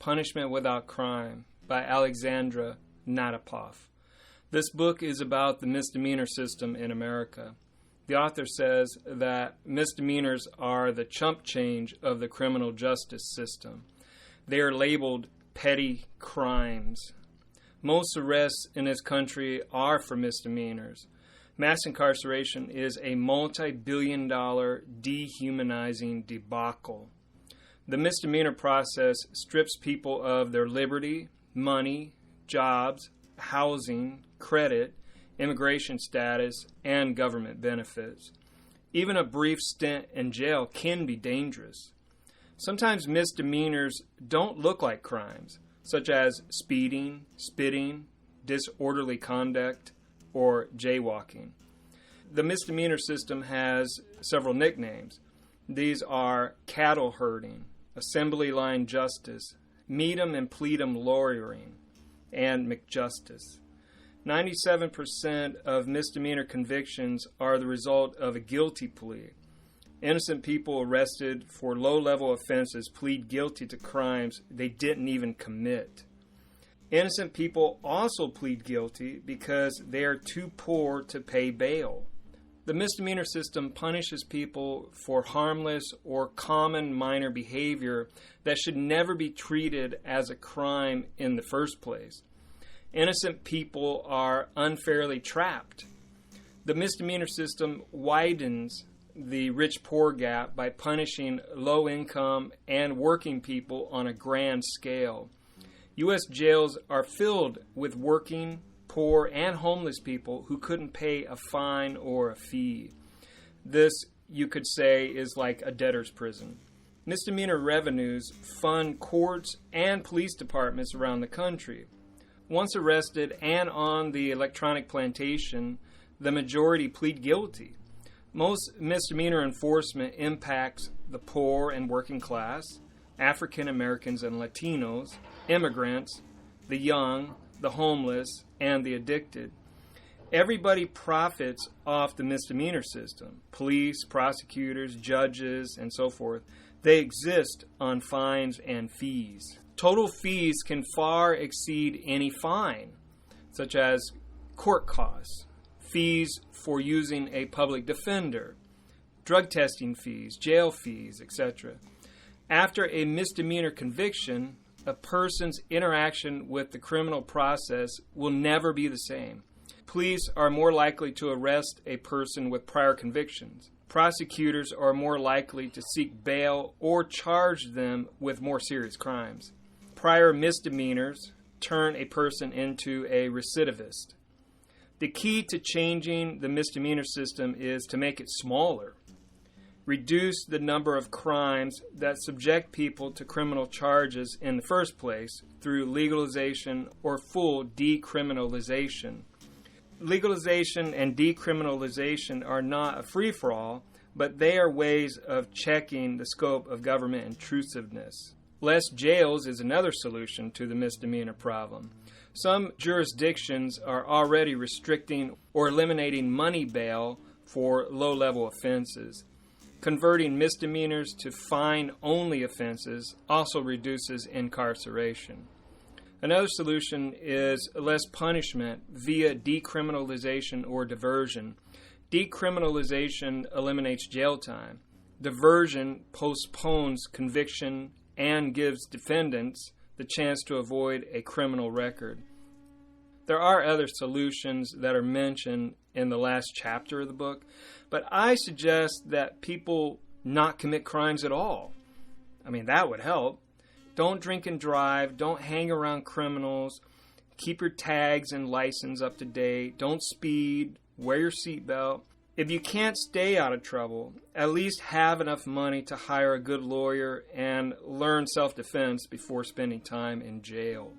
Punishment Without Crime by ALEXANDRA NATAPOFF. This book is about the misdemeanor system in America. The author says that misdemeanors are the chump change of the criminal justice system. They are labeled petty crimes. Most arrests in this country are for misdemeanors. Mass incarceration is a multi-billion-dollar dehumanizing debacle. The misdemeanor process strips people of their liberty, money, jobs, housing, credit, immigration status, and government benefits. Even a brief stint in jail can be dangerous. Sometimes misdemeanors don't look like crimes, such as speeding, spitting, disorderly conduct, or jaywalking. The misdemeanor system has several nicknames. These are cattle herding, assembly line justice, meet 'em and plead 'em lawyering, and McJustice. 97% of misdemeanor convictions are the result of a guilty plea. Innocent people arrested for low-level offenses plead guilty to crimes they didn't even commit. Innocent people also plead guilty because they are too poor to pay bail. The misdemeanor system punishes people for harmless or common minor behavior that should never be treated as a crime in the first place. Innocent people are unfairly trapped. The misdemeanor system widens the rich-poor gap by punishing low-income and working people on a grand scale. U.S. jails are filled with working, poor, and homeless people who couldn't pay a fine or a fee. This, you could say, is like a debtor's prison. Misdemeanor revenues fund courts and police departments around the country. Once arrested and on the electronic plantation, the majority plead guilty. Most misdemeanor enforcement impacts the poor and working class, African Americans and Latinos, immigrants, the young, the homeless, and the addicted. Everybody profits off the misdemeanor system. Police, prosecutors, judges, and so forth. They exist on fines and fees. Total fees can far exceed any fine, such as court costs, fees for using a public defender, drug testing fees, jail fees, etc. After a misdemeanor conviction, a person's interaction with the criminal process will never be the same. Police are more likely to arrest a person with prior convictions. Prosecutors are more likely to seek bail or charge them with more serious crimes. Prior misdemeanors turn a person into a recidivist. The key to changing the misdemeanor system is to make it smaller. Reduce the number of crimes that subject people to criminal charges in the first place through legalization or full decriminalization. Legalization and decriminalization are not a free-for-all, but they are ways of checking the scope of government intrusiveness. Less jails is another solution to the misdemeanor problem. Some jurisdictions are already restricting or eliminating money bail for low-level offenses. Converting misdemeanors to fine-only offenses also reduces incarceration. Another solution is less punishment via decriminalization or diversion. Decriminalization eliminates jail time. Diversion postpones conviction and gives defendants the chance to avoid a criminal record. There are other solutions that are mentioned in the last chapter of the book, but I suggest that people not commit crimes at all. That would help. Don't drink and drive. Don't hang around criminals. Keep your tags and license up to date. Don't speed. Wear your seatbelt. If you can't stay out of trouble, at least have enough money to hire a good lawyer and learn self-defense before spending time in jail.